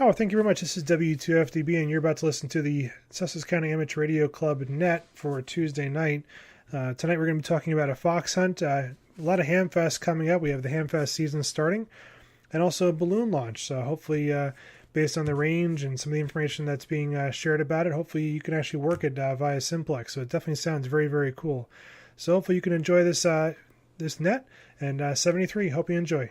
Oh, thank you very much. This is W2FDB, and you're about to listen to the Sussex County Amateur Radio Club Net for Tuesday night. Tonight we're going to be talking about a fox hunt. A lot of Hamfest coming up. We have the Hamfest season starting, and also a balloon launch. So hopefully, based on the range and some of the information that's being shared about it, hopefully you can actually work it via Simplex. So it definitely sounds very, very cool. So hopefully you can enjoy this net. And 73, hope you enjoy.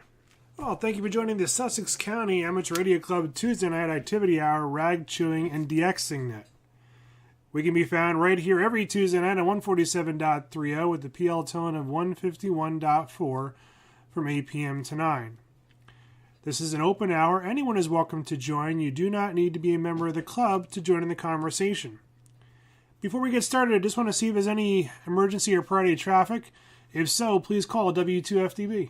Well, thank you for joining the Sussex County Amateur Radio Club Tuesday Night Activity Hour Rag Chewing and DXing Net. We can be found right here every Tuesday night on 147.30 with the PL tone of 151.4 from 8 p.m. to 9. This is an open hour. Anyone is welcome to join. You do not need to be a member of the club to join in the conversation. Before we get started, I just want to see if there's any emergency or priority traffic. If so, please call W2FDB.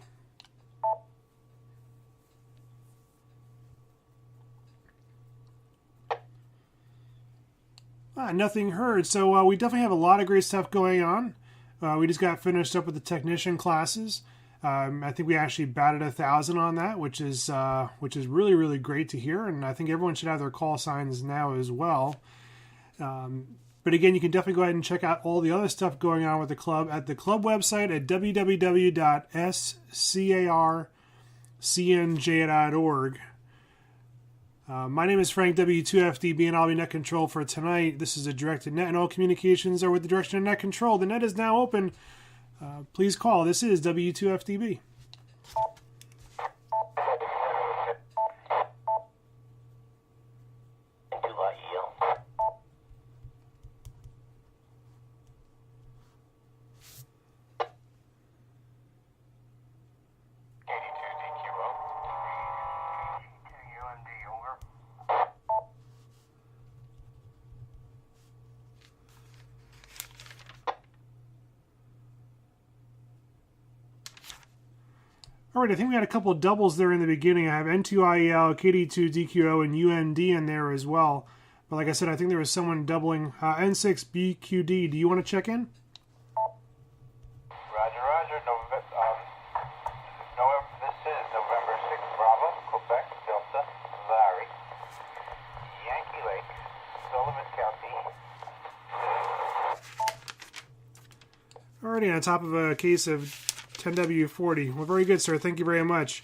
Nothing heard. So we definitely have a lot of great stuff going on. We just got finished up with the technician classes. I think we actually batted 1,000 on that, which is really, really great to hear. And I think everyone should have their call signs now as well. But again, you can definitely go ahead and check out all the other stuff going on with the club at the club website at www.scarcnj.org. My name is Frank W2FDB, and I'll be net control for tonight. This is a directed net, and all communications are with the direction of net control. The net is now open. Please call. This is W2FDB. All right, I think we had a couple of doubles there in the beginning. I have N2IEL, KD2DQO, and UND in there as well. But like I said, I think there was someone doubling N6BQD. Do you want to check in? Roger, roger. This is November 6th, Bravo, Quebec, Delta, Larry, Yankee Lake, Sullivan County. Alrighty, on top of a case of 10W40. Well, very good, sir. Thank you very much.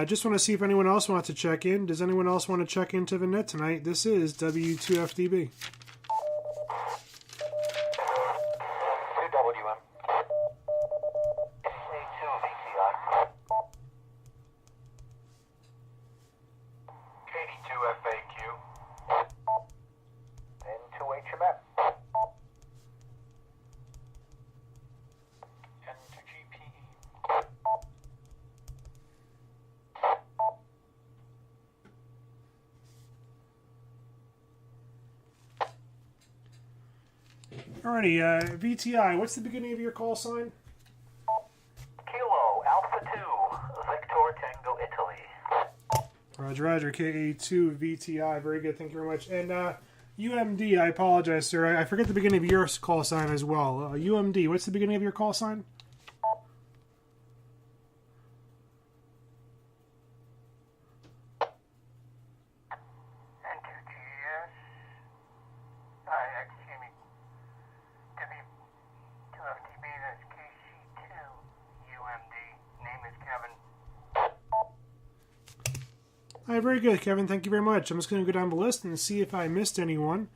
Just want to see if anyone else wants to check in. Does anyone else want to check into the net tonight? This is W2FDB. 2WM. A2 VCI. KD2 FAQ. N2 HMF. N2 GPE. Alrighty, VTI, what's the beginning of your call sign? Kilo Alpha 2 Victor Tango Italy. Roger, roger, KA2 VTI. Very good, thank you very much. And UMD, I apologize, sir. I forget the beginning of your call sign as well. UMD, what's the beginning of your call sign? All right, very good, Kevin. Thank you very much. I'm just going to go down the list and see if I missed anyone.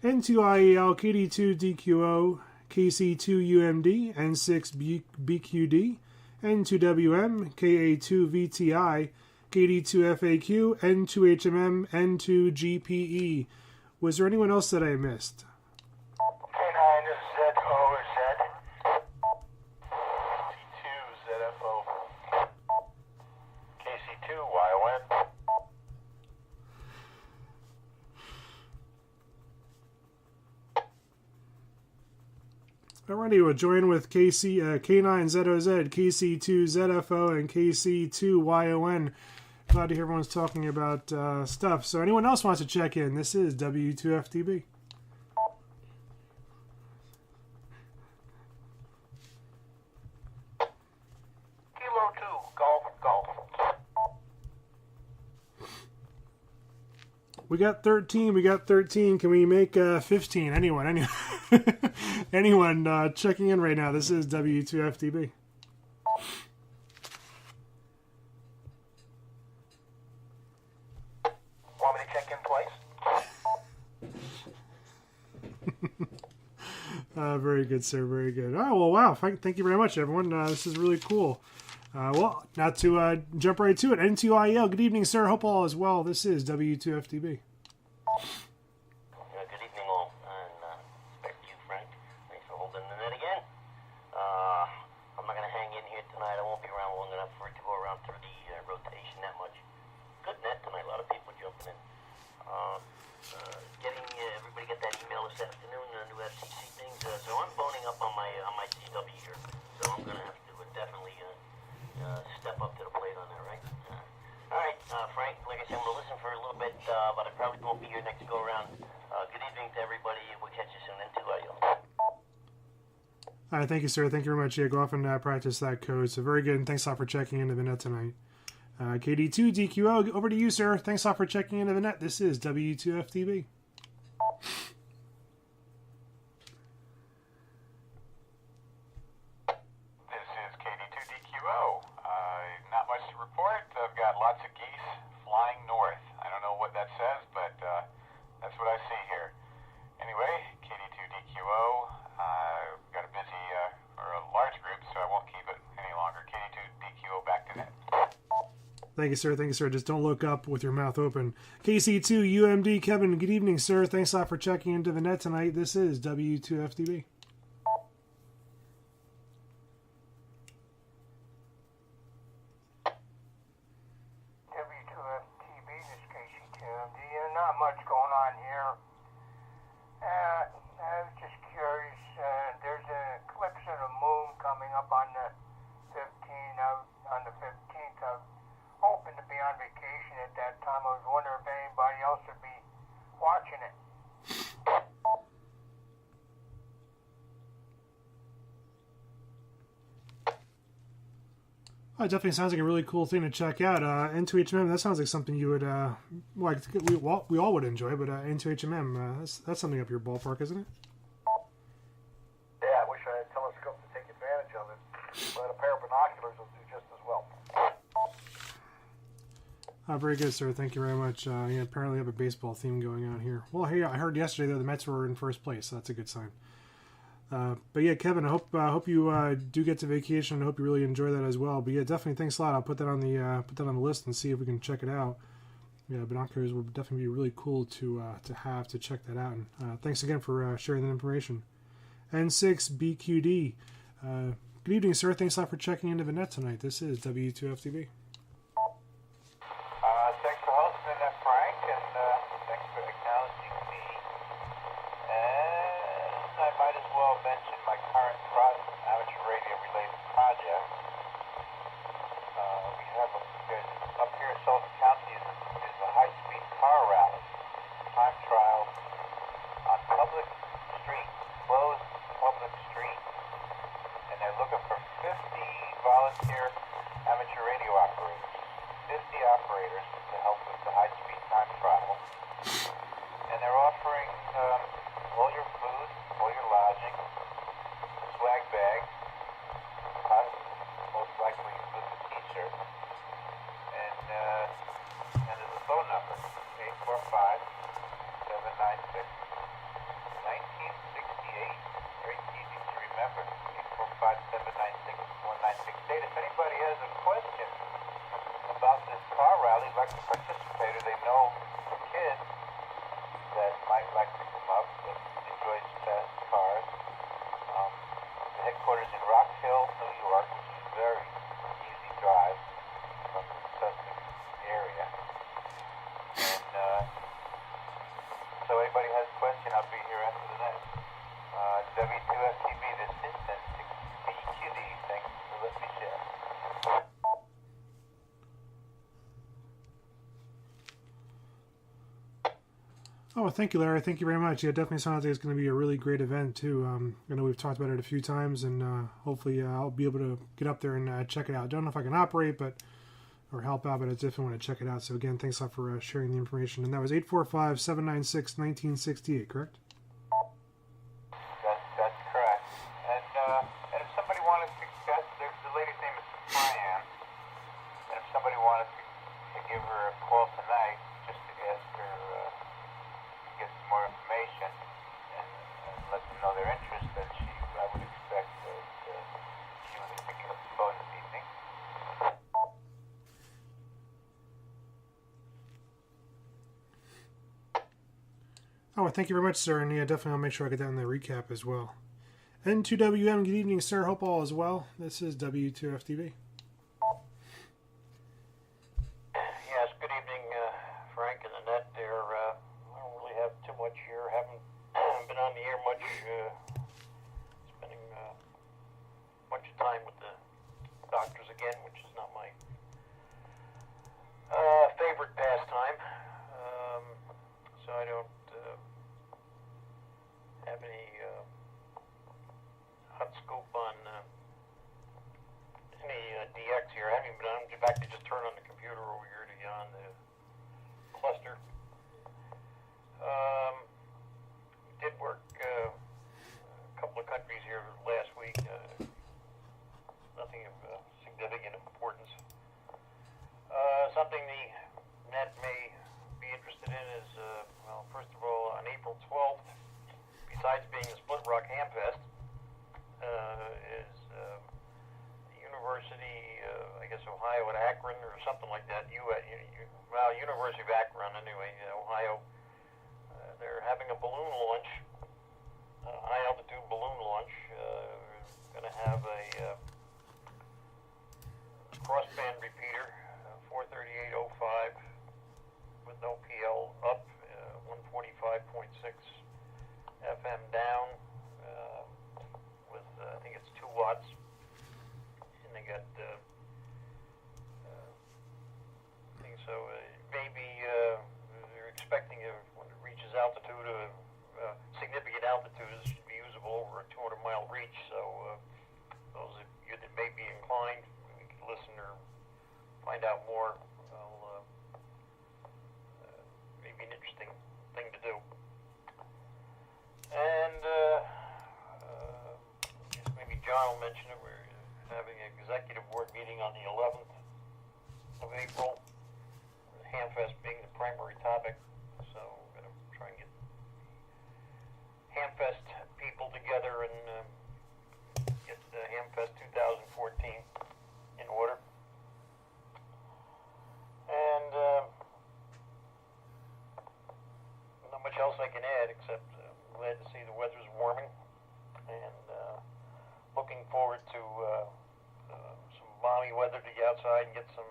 N2IEL, KD2DQO, KC2UMD, N6BQD, N2WM, KA2VTI, KD2FAQ, N2HMM, N2GPE. Was there anyone else that I missed? Alrighty, we'll join with K9ZOZ, KC2ZFO, and KC2YON. Glad to hear everyone's talking about stuff. So anyone else wants to check in, this is W2FDB. Kilo 2, Golf, Golf. We got 13. We got 13. Can we make 15? Anyone? Anyone checking in right now? This is W2FTB. Want me to check in twice? Very good, sir. Very good. Oh, well, wow. Thank you very much, everyone. This is really cool. Well, not to jump right to it. N2IL, good evening, sir. Hope all is well. This is W2FTB. Good evening, all. And back to you, Frank. Thanks for holding the net again. I'm not going to hang in here tonight. I won't be around long enough for it to go around through the rotation that much. Good net tonight. A lot of people jumping in. Everybody get that email this afternoon, new FCC things. So I'm boning up on my CW here. So I'm going to have to definitely step up to the plate on that, right? All right, Frank, like I said, I'm going to listen for a little bit, but I probably won't be here next go-around. Good evening to everybody. We'll catch you soon. N2IL. All right, thank you, sir. Thank you very much. Yeah, go off and practice that code. So very good, and thanks a lot for checking into the net tonight. KD2DQO, over to you, sir. Thanks a lot for checking into the net. This is W2FTB. This is KD2DQO. Not much to report. I've got lots of geese flying north. I don't know what that says, but that's what I see here. Anyway, KD2DQO. Got a busy, or a large group, so I won't keep it any longer. KD2DQO, back to net. Thank you, sir. Thank you, sir. Just don't look up with your mouth open. KC2UMD, Kevin, good evening, sir. Thanks a lot for checking into the net tonight. This is W2FTB. W2FTB, this is KC2MD. Not much going on here. I was just curious. There's an eclipse of the moon coming up on the 15th. On the 15th, I'm hoping to be on vacation at that time. I was wondering if anybody else would be watching it. Oh, it definitely sounds like a really cool thing to check out. N2HMM, that sounds like something you would, we all would enjoy, but N2HMM, that's something up your ballpark, isn't it? Yeah, I wish I had telescopes to take advantage of it, but a pair of binoculars will do just as well. Very good, sir. Thank you very much. Yeah, apparently have a baseball theme going on here. Well, hey, I heard yesterday that the Mets were in first place, so that's a good sign. But yeah, Kevin, I hope you do get to vacation. I hope you really enjoy that as well. But yeah, definitely thanks a lot. I'll put that on the list and see if we can check it out. Yeah, binoculars will definitely be really cool to have to check that out. And thanks again for sharing that information. N6BQD, good evening, sir. Thanks a lot for checking into the net tonight. This is W2FTB. Thanks for hosting that, Frank, and thanks for acknowledging me. And I might as well mention my current amateur radio-related project. We have up here in Sussex County is a high-speed car rally, time trial on public street, closed public street, and they're looking for 50 volunteer amateur radio operators. 50 operators to help with the high-speed time trial. And they're offering all your food, all your lodging, swag bag, most likely includes a t-shirt. And there's a phone number, 845-796-1968. Very easy to remember, 845-796-1968. If anybody has a question about this car rally, like to participate, or they know a kid that might like to come up that enjoys fast cars. The headquarters in Rock Hill, New York, which is a very easy drive from the Sussex area. And so anybody has a question, I'll be here after the net. W2FTB, this is N6BQD. Thanks for letting me share. Oh, thank you, Larry. Thank you very much. Yeah, it definitely sounds like it's going to be a really great event, too. I know we've talked about it a few times, and hopefully I'll be able to get up there and check it out. Don't know if I can operate, but or help out, but I definitely want to check it out. So again, thanks a lot for sharing the information. And that was 845-796-1968, correct? That's correct. And if somebody wanted to, the lady's name is Fran, and if somebody wanted to give her a call tonight, just to ask her to get some more information and let them know their interest, then I would expect that she would be picking up the phone this evening. Oh, well, thank you very much, sir. And yeah, definitely I'll make sure I get that in the recap as well. N2WM, good evening, sir. Hope all is well. This is W2FTV. Yes, good evening, Frank and Annette there. I don't really have too much here. Haven't been on the air much, spending a bunch of time with the doctors again, which is not my favorite pastime. So I don't have any hot scoop on any DX here. I haven't even been on. In fact, I just turned on the computer over here to get on the cluster. Did work a couple of countries here last week. Nothing of significant importance. Something the net may be interested in is, well, first of all, on April 12th, besides being the Split Rock Hamfest, is the University, I guess Ohio at Akron or something like that. University of Akron anyway, Ohio. They're having a balloon launch, high altitude balloon launch. Going to have a crossband repeater, 438.05 with no PL up, 145.6 FM down, with I think it's 2 watts, and they got things. So maybe they're expecting when it reaches altitude, significant altitudes, should be usable over a 200-mile reach. So those of you that may be inclined, you can listen or find out more. Maybe an interesting thing to do. And I guess maybe John will mention it. We're having an executive board meeting on the 11th of April. Hamfest being the primary topic, so we're going to try and get Hamfest people together and get Hamfest 2014 in order. And not much else I can add except glad to see the weather's warming, and looking forward to some balmy weather to get outside and get some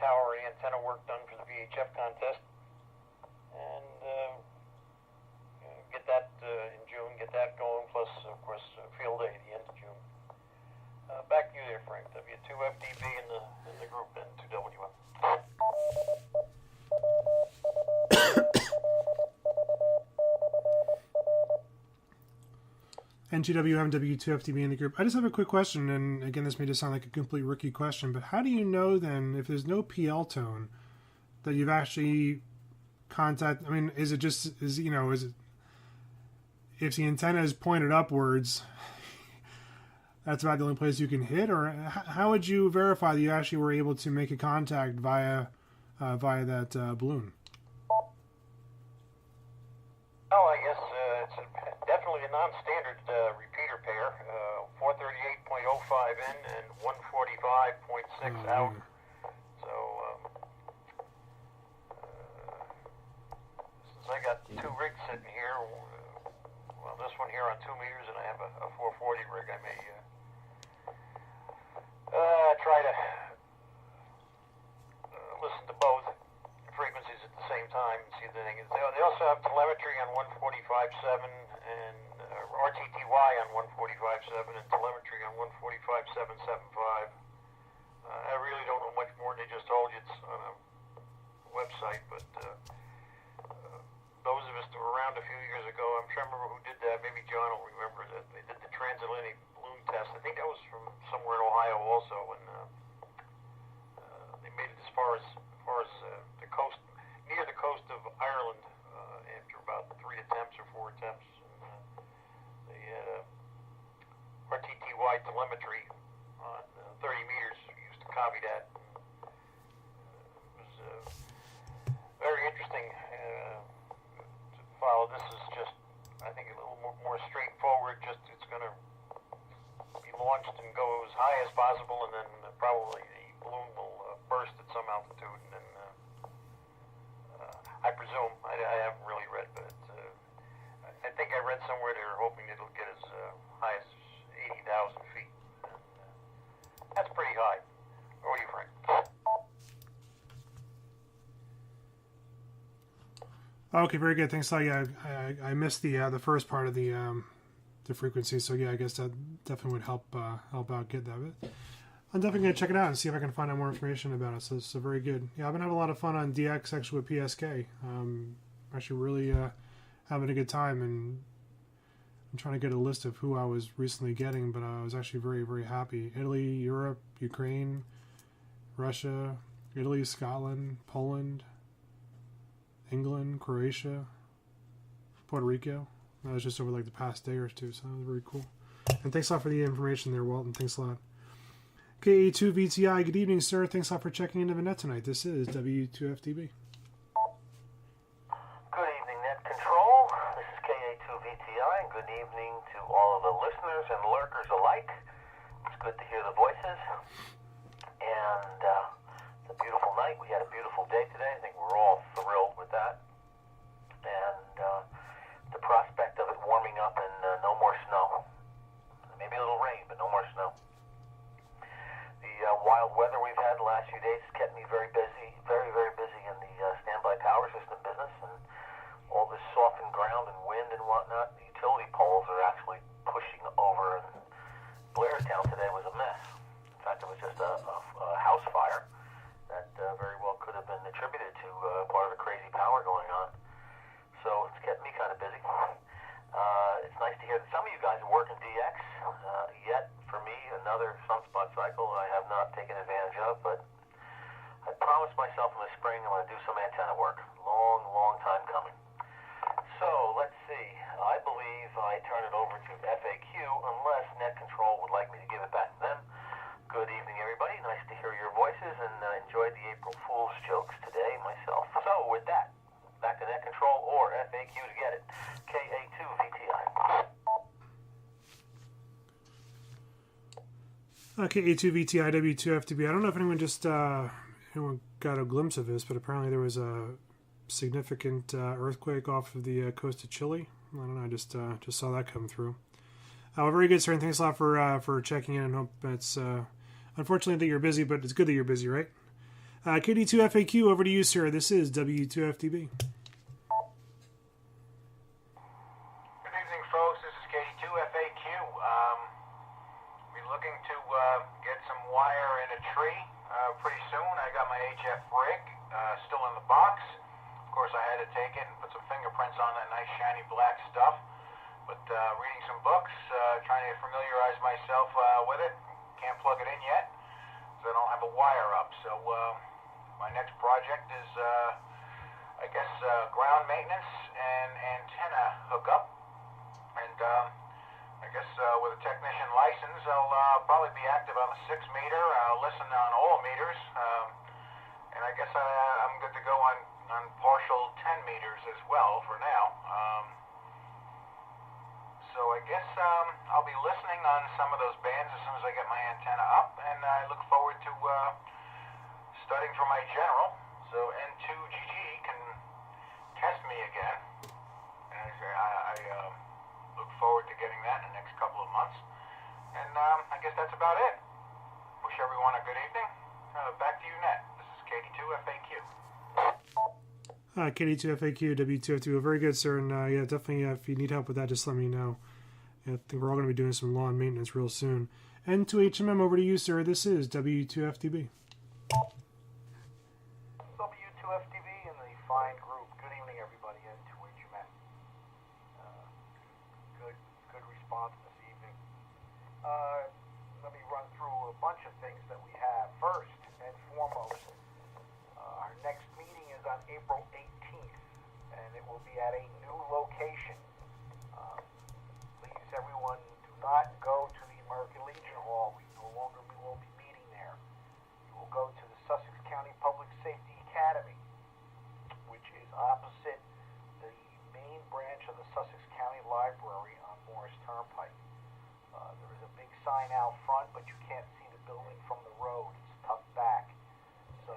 tower and antenna work done for the VHF contest, and get that in June, get that going, plus of course field day at the end of June. Back to you there, Frank. W2FDB in the group, and 2WM. N2WM, W2FTB in the group. I just have a quick question, and again, this may just sound like a complete rookie question, but how do you know then, if there's no PL tone, that you've actually contacted? I mean, is it if the antenna is pointed upwards, that's about the only place you can hit, or how would you verify that you actually were able to make a contact via that balloon? Oh, I guess it's definitely a non-standard repeater pair, 438.05 in and 145.6 out. So since I got 2 rigs sitting here, well, this one here on 2 meters, and I have a 440 rig, I may try to listen to both frequencies at the same time and see the thing. They also have telemetry on 145.7 and RTTY on 145.7 and telemetry on 145.775. I really don't know much more than they just told you. It's on a website, but those of us that were around a few years ago, I'm trying to remember who did that. Maybe John will remember that. They did the transatlantic balloon test. I think that was from somewhere in Ohio also, and far as the coast, near the coast of Ireland, after about 3 attempts or 4 attempts. They had RTTY telemetry on 30 meters, used to copy that. It was very interesting to follow. This is just, I think, a little more straightforward. Just it's going to be launched and go as high as possible, and then probably the balloon will burst at some altitude. And then I presume, I haven't really read, but I think I read somewhere they're hoping it'll get as high as 80,000 feet. And, that's pretty high. What do you think? Okay, very good. Thanks. Yeah, I missed the first part of the frequency, so yeah, I guess that definitely would help out get that. But I'm definitely gonna check it out and see if I can find out more information about it. So very good. Yeah, I've been having a lot of fun on DX actually with PSK. Actually, really having a good time, and I'm trying to get a list of who I was recently getting, but I was actually very, very happy. Italy, Europe, Ukraine, Russia, Italy, Scotland, Poland, England, Croatia, Puerto Rico. That was just over like the past day or two, so that was very cool. And thanks a lot for the information there, Walton. Thanks a lot. KA2VTI, good evening, sir. Thanks a lot for checking into the net tonight. This is W2FTB. Good evening, Net Control. This is KA2VTI, and good evening to all of the listeners and lurkers alike. It's good to hear the voices. And it's a beautiful night. We had a beautiful day today. I think we're all thrilled with that. And the prospect of it warming up and no more snow. Maybe a little rain, but no more snow. The wild weather we've had the last few days has kept me very busy, very, very busy in the standby power system business, and all this softened ground and wind and whatnot. The utility poles are actually pushing over, and Blairstown today was a mess. In fact, it was just a house fire that very well could have been attributed to part of the crazy power going on. So it's kept me kind of busy. It's nice to hear that some of you guys are working DX. Yet, for me, another sunspot cycle I have not taken advantage of, but I promised myself in the spring I'm going to do some antenna work. Long, long time coming. So, let's see. I believe I turn it over to FAQ unless Net Control would like me to give it back to them. Good evening, everybody. Nice to hear your voices, and enjoyed the April Fool's jokes today myself. So, with that, back to Net Control or FAQ to get it. KA2VTI. KA2VTI, W2FTB. I don't know if anyone got a glimpse of this, but apparently there was a significant earthquake off of the coast of Chile. I don't know. I just saw that come through. Very good, sir. And thanks a lot for checking in. And hope it's unfortunately that you're busy, but it's good that you're busy, right? KD2FAQ, over to you, sir. This is W2FTB. Good evening, folks. This is KD2FAQ. We're looking to get some wire in a tree pretty soon. I got my HF rig still in the box. Of course, I had to take it and put some fingerprints on that nice shiny black stuff. But reading some books, trying to familiarize myself with it. Can't plug it in yet, so I don't have a wire up. So my next project is, I guess, ground maintenance and antenna hookup. And I guess with a technician license, I'll probably be active on the 6 meter. I'll listen on all meters. And I guess I'm good to go on partial 10 meters as well for now. So I guess I'll be listening on some of those bands as soon as I get my antenna up, and I look forward to studying for my general, so N2GG can test me again. And I look forward to getting that in the next couple of months. And I guess that's about it. Wish everyone a good evening. Back to you, Net. This is KD2FAQ. KD2FAQ, W2FTB. Very good, sir. And yeah, definitely, if you need help with that, just let me know. I think we're all going to be doing some lawn maintenance real soon. N2HMM, over to you, sir. This is W2FTB. W2FTV and the fine group. Good evening, everybody. N2HMM. Good response this evening. Let me run through a bunch of things that we have. First and foremost, be at a new location. Please, everyone, do not go to the American Legion Hall. We no longer will be meeting there. You will go to the Sussex County Public Safety Academy, which is opposite the main branch of the Sussex County Library on Morris Turnpike. There is a big sign out front, but you can't see the building from the road. It's tucked back. So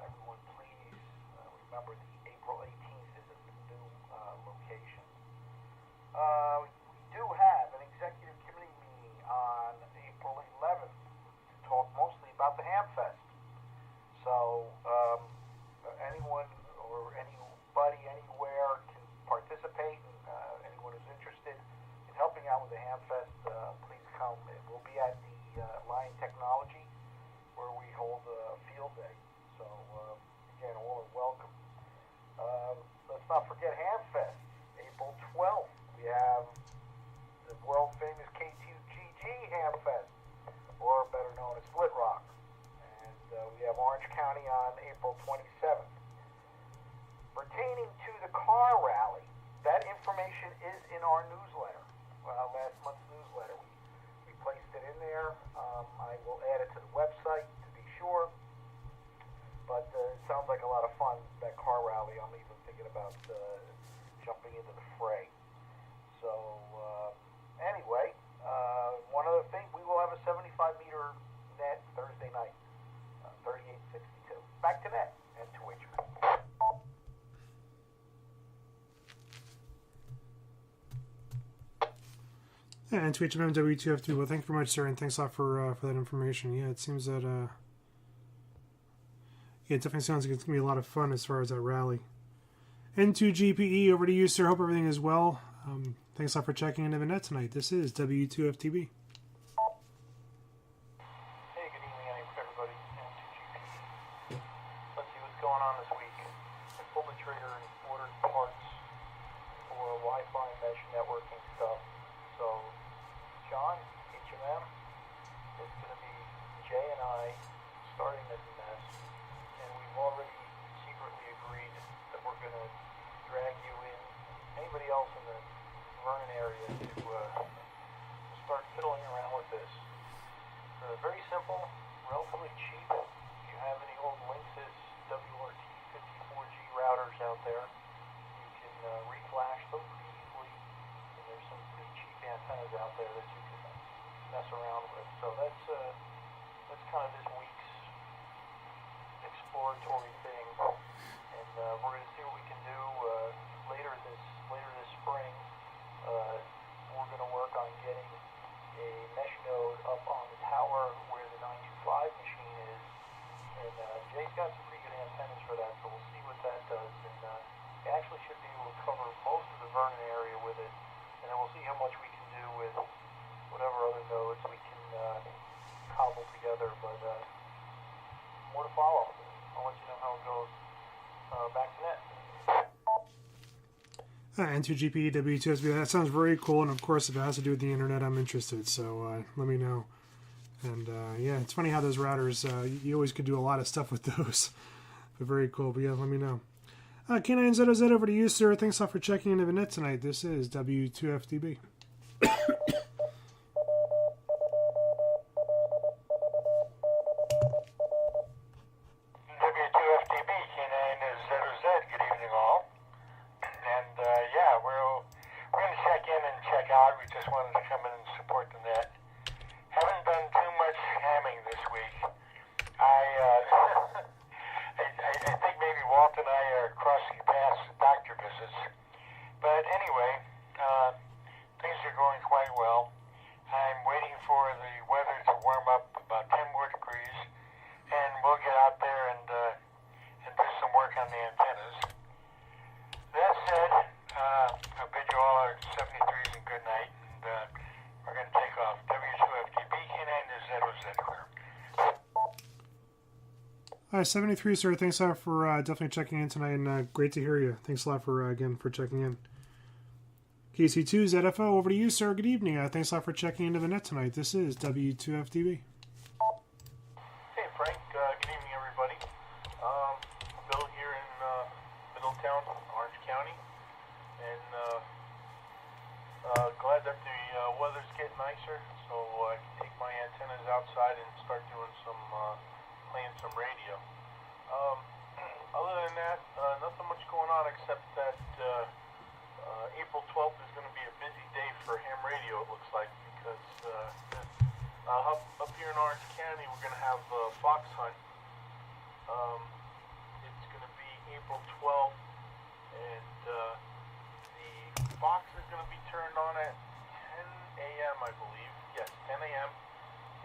everyone, please remember the April 18th is a new location. We do have an executive committee meeting on April 11th to talk mostly about the Hamfest. So anyone or anybody anywhere can participate. And anyone who's interested in helping out with the Hamfest, please come. It will be at the Lion Technology, where we hold a field day. So again, all are welcome. Let's not forget Hamfest, April 12th. We have the world famous K2GG Hamfest, or better known as Split Rock. And we have Orange County on April 27th. Pertaining to the car rally, that information is in our newsletter, last month's newsletter. We placed it in there. I will add it to the website to be sure. But it sounds like a lot of fun, that car rally. I'm even thinking about jumping into the fray. So anyway, one other thing, we will have a 75-meter net Thursday night, 3862. Back to net and to Wager. And to HMM W2F2, well, thank you very much, sir, and thanks a lot for that information. Yeah, it seems that it definitely sounds like it's going to be a lot of fun as far as that rally. N2GPE, over to you, sir. Hope everything is well. Thanks a lot for checking into the net tonight. This is W2FTB. Hey, good evening, everybody. N2GPE. Let's see what's going on this week. I pulled the trigger and ordered parts for Wi-Fi mesh networking stuff. So, John, HMM, it's going to be Jay and I starting this mess, and we've already secretly agreed that we're going to drag you in, anybody else in the Vernon area, to start fiddling around with this. Very simple, relatively cheap. If you have any old Linksys WRT54G routers out there, you can reflash them pretty easily. And there's some pretty cheap antennas out there that you can mess around with. So that's kind of this week's exploratory thing. And we're going to see what we can do later this spring. We're going to work on getting a mesh node up on the tower where the 925 machine is. And Jay's got some pretty good antennas for that, so we'll see what that does. And it actually should be able to cover most of the Vernon area with it. And then we'll see how much we can do with whatever other nodes we can cobble together. But more to follow. I'll let you know how it goes. Back to net. N2GPE, W2SB, that sounds very cool. And of course, if it has to do with the internet, I'm interested. So let me know. And yeah, it's funny how those routers, you always could do a lot of stuff with those. But very cool. But yeah, let me know. K9ZOZ, over to you, sir. Thanks a lot for checking into the net tonight. This is W2FTB. W2FTB, K9ZOZ, good evening all. And yeah, we're going to check in and check out. We just wanted to come in and support the net. Haven't done too much hamming this week. I think maybe Walt and I are crossing paths at doctor visits. But anyway, things are going quite well. I'm waiting for the weather to warm up about 10 more degrees, and we'll get out there and do some work on the antennas. That said, I bid you all our 73s and good night, and we're going to take off. W2FTB, K9ZOZ, clear. 73, sir. Thanks a lot for definitely checking in tonight, and great to hear you. Thanks a lot for again for checking in. KC2 ZFO, over to you, sir. Good evening. Thanks a lot for checking into the net tonight. This is W2FTB. Hey, Frank. Good evening, everybody. Bill here in Middletown, Orange County. that. Nothing much going on except that April 12th is going to be a busy day for ham radio, it looks like, because up here in Orange County, we're going to have a fox hunt. It's going to be April 12th, and the fox is going to be turned on at 10 a.m., I believe. Yes, 10 a.m.,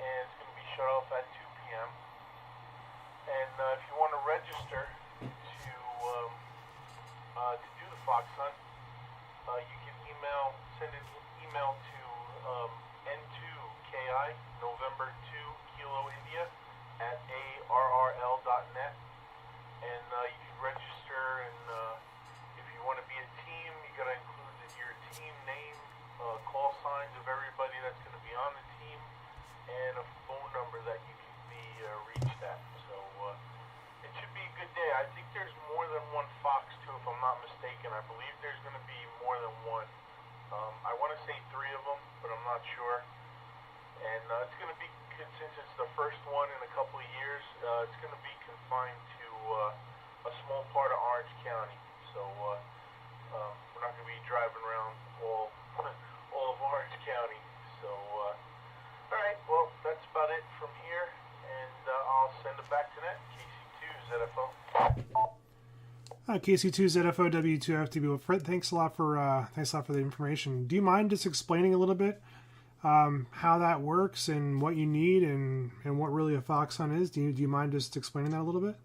and it's going to be shut off at 2 p.m. And if you want to register to do the fox hunt, you can send an email to N2KI, November 2, Kilo India, at ARRL.net. And you can register, and if you want to be a team, you got to include your team name, call signs of everybody that's going to be on the team, and a phone number that you can be reached at. So it should be a good day. I think there's more than one fox too, if I'm not mistaken. I believe there's going to be more than one. I want to say 3 of them, but I'm not sure. And it's going to be, since it's the first one in a couple of years, it's going to be confined to a small part of Orange County. So we're not going to be driving around all of Orange County. So all right, well, that's about it from here, and I'll send it back to net. KC2 ZFO. KC2 ZFO W2FTB. Well, Fred, thanks a lot for the information. Do you mind just explaining a little bit how that works and what you need and what really a fox hunt is? Do you mind just explaining that a little bit?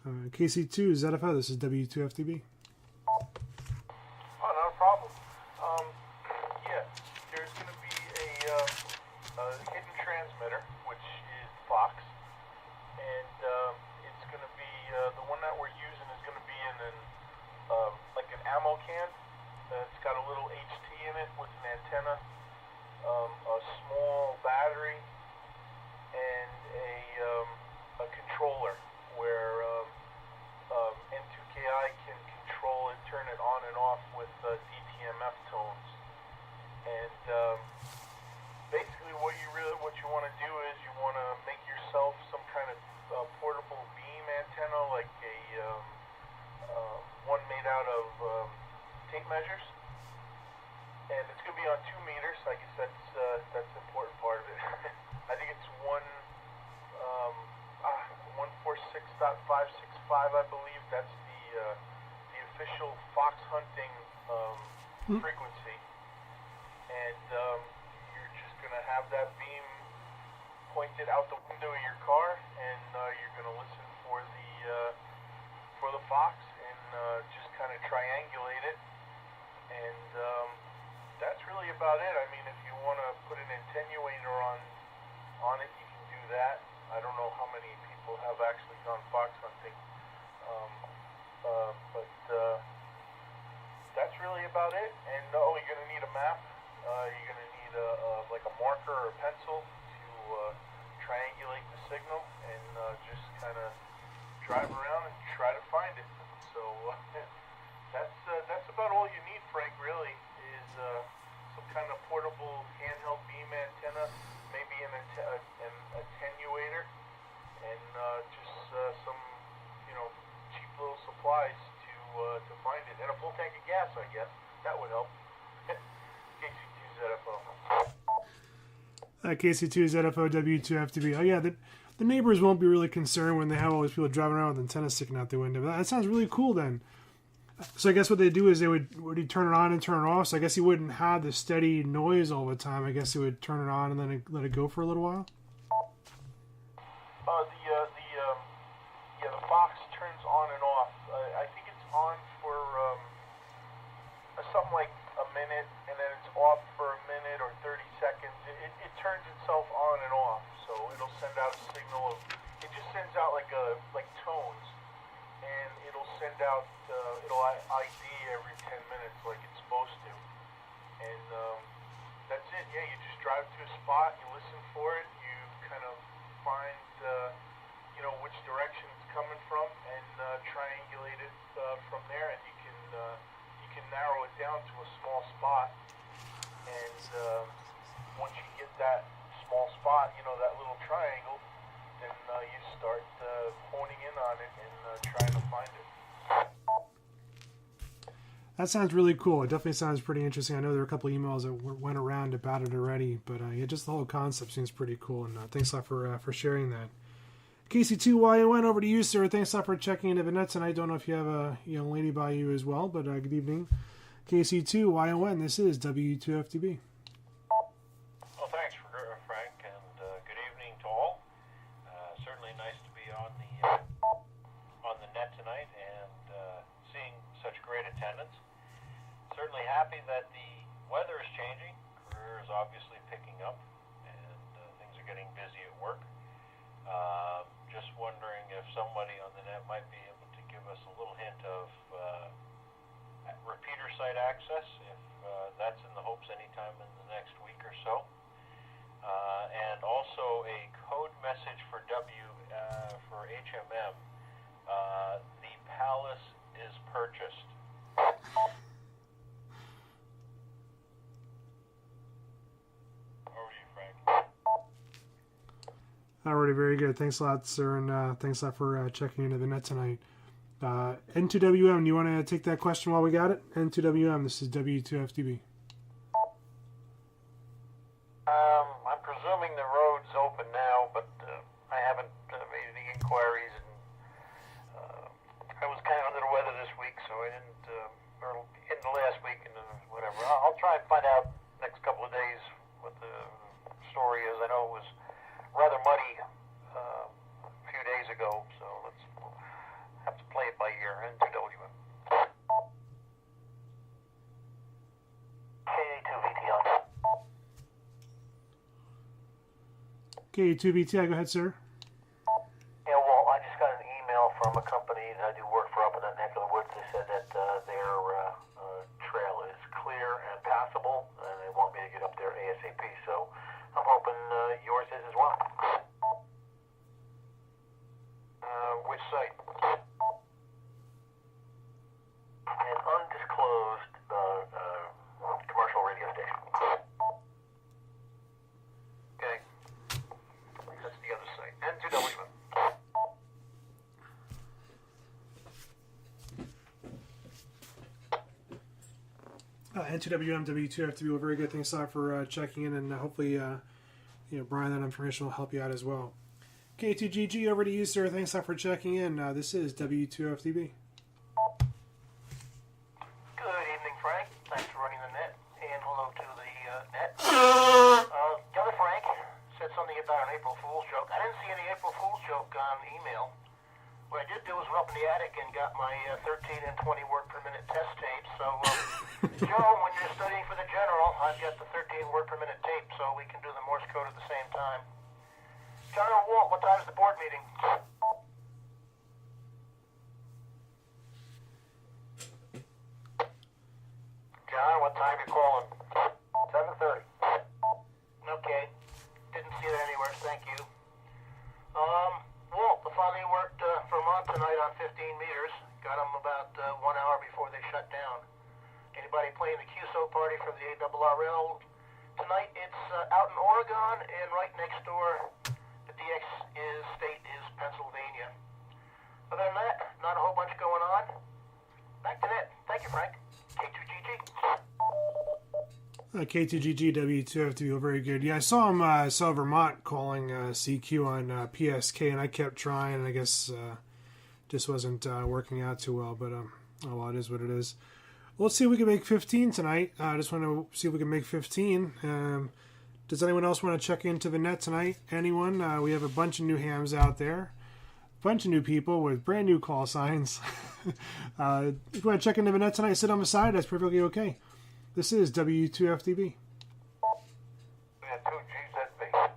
KC2 ZFO. This is W2FTB. Oh, not a problem. Yeah, there's going to be a hidden transmitter, which is Fox, and it's going to be the one that we're using is going to be in like an ammo can. It's got a little HT in it with an antenna, a small battery, and a controller where N2KI can control it, turn it on and off with DTMF tones. And basically what you want to do is you want to make yourself some kind of portable beam antenna, like one made out of tape measures. And it's going to be on 2 meters. I guess that's the important part of it. I think it's 146.565, I believe. That's the official fox hunting frequency. And you're just going to have that beam pointed out the window of your car, and you're going to listen for the fox and just kind of triangulate it. And that's really about it. I mean, if you want to put an attenuator on it, you can do that. I don't know how many people have actually gone fox hunting, but that's really about it. And you're going to need a map. You're going to need like a marker or a pencil to triangulate the signal, and just kind of drive around and try to find it. So that's about all you need, Frank. Really, is some kind of portable handheld beam antenna, maybe an attenuator, and just some cheap little supplies to find it, and a full tank of gas. I guess that would help. KC2 ZFO. KC2 ZFO W2FTB. Oh yeah, the neighbors won't be really concerned when they have all these people driving around with antennas sticking out the window. But that sounds really cool then. So I guess what they do is would he turn it on and turn it off? So I guess he wouldn't have the steady noise all the time. I guess he would turn it on and then let it go for a little while. The Fox turns on and off. I think it's on for something like a minute, and then it's off for a minute or 30 seconds. It turns itself on and off, so it'll send out a signal of. It just sends out like tones, and it'll send out. It'll ID every 10 minutes like it's supposed to, and that's it. Yeah, you just drive to a spot, you listen for it, you kind of find which direction it's coming from, and triangulate it from there, and you can narrow it down to a small spot. And once you get that small spot, that little triangle, then you start honing in on it and trying to find it. That sounds really cool. It definitely sounds pretty interesting. I know there were a couple of emails that went around about it already, but yeah, just the whole concept seems pretty cool. And thanks a lot for sharing that. KC2YON, over to you, sir. Thanks a lot for checking into the net tonight. I don't know if you have a young lady by you as well, but good evening. KC2YON, this is W2FTB. Well, thanks, Frank, and good evening to all. Certainly nice to be on the net tonight and seeing such great attendance. Certainly happy that the weather is changing. Career is obviously picking up, and things are getting busy at work. Just wondering if somebody on the net might be able to give us a little hint of repeater site access, if that's in the hopes anytime in the next week or so. And also a code message for for HMM. The Palace is purchased. Over to you, Frank. Alrighty, very good. Thanks a lot, sir, and thanks a lot for checking into the net tonight. N2WM, you want to take that question while we got it? N2WM, this is W2FTB. I'm presuming the road's open now, but I haven't made any inquiries, and I was kind of under the weather this week, so I didn't, or in the last week, and whatever. I'll try and find out next couple of days what the story is. I know it was rather muddy a few days ago, so we'll have to play it by ear. N2WM. KA2VTI. K2BTI, go ahead, sir. Yeah, well, I just got an email from a company that I do work for up in that neck of the woods. They said that their trail is clear and passable, and they want me to get up there ASAP. So I'm hoping yours is as well. Which site? An undisclosed commercial radio station. Okay. That's the other site. N2WM. N2WM, W2FTB, well, very good. Thanks a lot for checking in, and hopefully, Brian, that information will help you out as well. K2GG, over to you, sir. Thanks a lot for checking in. This is W2FTB. Good evening, Frank. Thanks for running the net, and hello to the net. The other Frank said something about an April Fool's joke. I didn't see any April Fool's joke on email. What I did do was went up in the attic and got my 13 and 20 word per minute test tape. So, Joe, when you're studying for the general, I've got the 13 word per minute tape, so we can do the Morse code at the same time. John or Walt, what time is the board meeting? John, what time you calling? 7:30. Okay. Didn't see that anywhere. Thank you. Walt, the finally worked Vermont tonight on 15 meters. Got them about 1 hour before they shut down. Anybody playing the QSO party for the ARRL? Tonight it's out in Oregon, and right next door, the DX state is Pennsylvania. Other than that, not a whole bunch going on. Back to net. Thank you, Frank. K2GG. K2GG, W2FTB, very good. Yeah, I saw Vermont calling CQ on PSK, and I kept trying, and I guess just wasn't working out too well, but oh well, it is what it is. Well, let's see if we can make 15 tonight. I just want to see if we can make 15. Does anyone else want to check into the net tonight? Anyone? We have a bunch of new hams out there. A bunch of new people with brand new call signs. If you want to check into the net tonight, sit on the side. That's perfectly okay. This is W2FTB. We had 2GZB.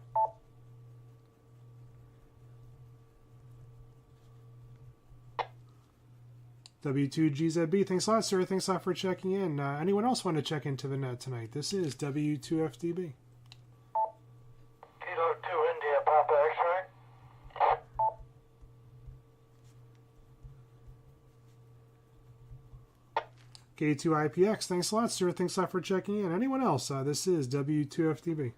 W2GZB. Thanks a lot, sir. Thanks a lot for checking in. Anyone else want to check into the net tonight? This is W2FTB. Kilo 2 India Papa X-ray. K2IPX. Thanks a lot, sir. Thanks a lot for checking in. Anyone else? This is W2FTB.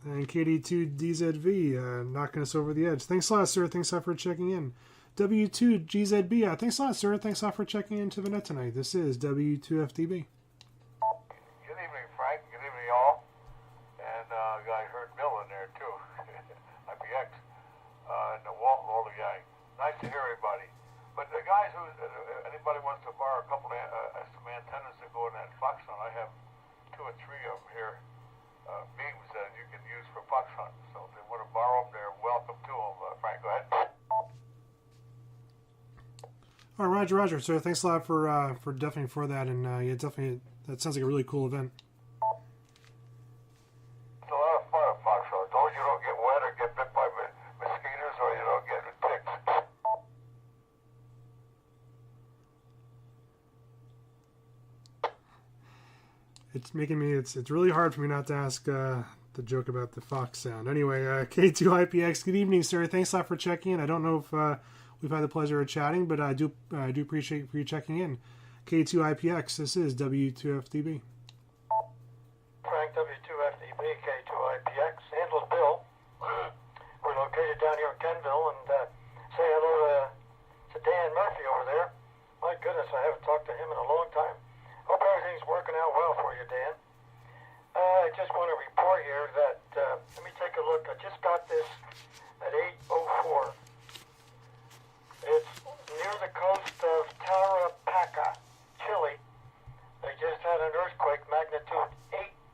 And KD2DZV knocking us over the edge. Thanks a lot, sir. Thanks a lot for checking in. W2GZB, thanks a lot, sir. Thanks a lot for checking into the net tonight. This is W2FDB. Good evening, Frank. Good evening, all. And I heard Bill in there, too. IPX. And the Walter guy. Nice to hear everybody. But the guys who, anybody wants to borrow a couple of some antennas to go in that fox hunt, I have 2 or 3 of them here, beams that you can use for fox hunt. So if they want to borrow them, they're welcome to them. Frank, go ahead. All right, Roger. So thanks a lot for definitely for that, and yeah, definitely that sounds like a really cool event. It's a lot of fun at fox hunt. As long as you don't get wet or get bit by mosquitoes or you don't get ticks. It's making me. It's really hard for me not to ask the joke about the fox sound. Anyway, K2IPX. Good evening, sir. Thanks a lot for checking in. I don't know if we've had the pleasure of chatting, but I do appreciate for you checking in. K2IPX. This is W2FDB. Frank, W2FDB, K2IPX. Handles Bill. We're located down here in Kenville, and say hello to Dan Murphy over there. My goodness, I haven't talked to him in a long time. Hope everything's working out well for you, Dan. I just want to report here that, let me take a look. I just got this at 8:04. It's near the coast of Tarapacá, Chile. They just had an earthquake, magnitude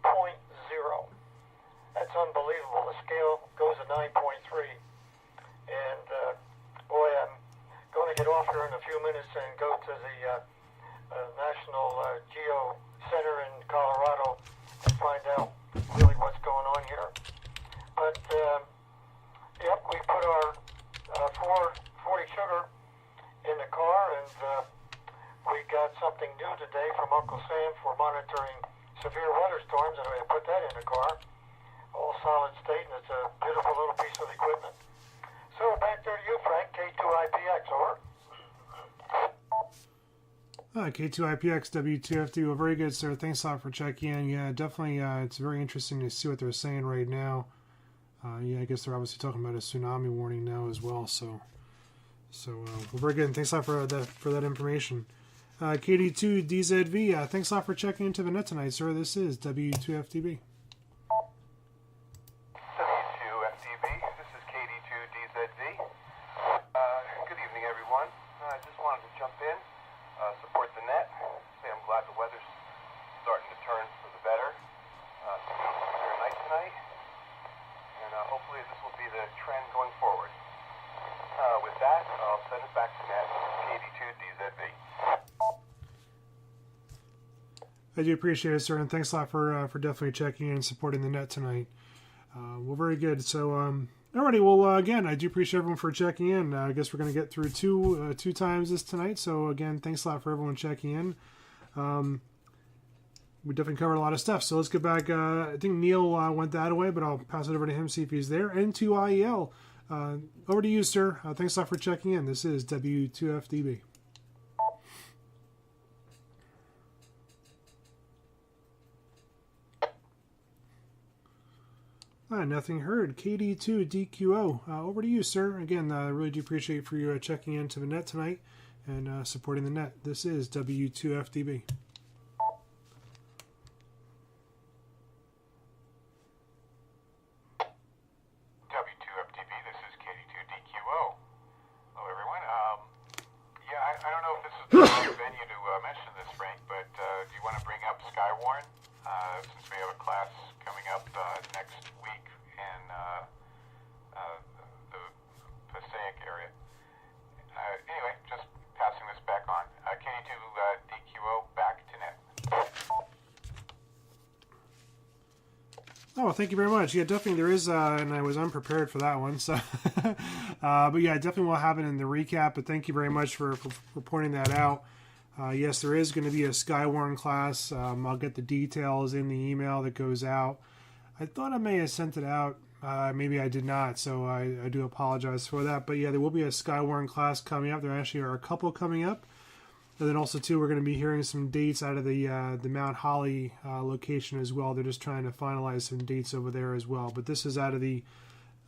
8.0. That's unbelievable. The scale goes to 9.3. And, boy, I'm going to get off here in a few minutes and go to the National Geo Center in Colorado and find out really what's going on here. But, yep, we put our 440 sugar in the car, and we got something new today from Uncle Sam for monitoring severe weather storms, and we put that in the car, all solid state, and it's a beautiful little piece of equipment. So back there to you, Frank, K2IPX, over. K2IPX, W2FD. Well, very good, sir. Thanks a lot for checking in. Yeah, definitely. It's very interesting to see what they're saying right now. Yeah, I guess they're obviously talking about a tsunami warning now as well. So well, very good. And thanks a lot for that information. KD2DZV. Thanks a lot for checking into the net tonight, sir. This is W2FDB. W2FDB. This is KD2DZV. Good evening, everyone. I just wanted to jump in, support the net. Say I'm glad the weather's starting to turn for the better. It's a clear night tonight, and hopefully this will be the trend going forward. With that, I'll send it back to net. KD2DZV. I do appreciate it, sir, and thanks a lot for definitely checking in and supporting the net tonight. Well, very good. So, alrighty. Well, again, I do appreciate everyone for checking in. I guess we're going to get through two times this tonight. So, again, thanks a lot for everyone checking in. We definitely covered a lot of stuff. So let's get back. I think Neil went that way, but I'll pass it over to him, see if he's there. N2IEL. Over to you, sir. Thanks a lot for checking in. This is W2FDB. Nothing heard. KD2DQO. Over to you, sir. Again, I really do appreciate for you checking into the net tonight and supporting the net. This is W2FDB. W2FTV, this is KD2DQO. Hello, everyone. Yeah, I don't know if this is the right venue to mention this, Frank, but do you want to bring up Skywarn? Since we have a class coming up next week in the Passaic area. Anyway, just passing this back on. KD2DQO, back to net. Oh, thank you very much. Yeah, definitely there is, and I was unprepared for that one. So, but yeah, definitely we'll have it in the recap. But thank you very much for pointing that out. Yes, there is going to be a Skywarn class. I'll get the details in the email that goes out. I thought I may have sent it out. Maybe I did not, so I do apologize for that. But yeah, there will be a Skywarn class coming up. There actually are a couple coming up. And then also, too, we're going to be hearing some dates out of the Mount Holly location as well. They're just trying to finalize some dates over there as well. But this is out of the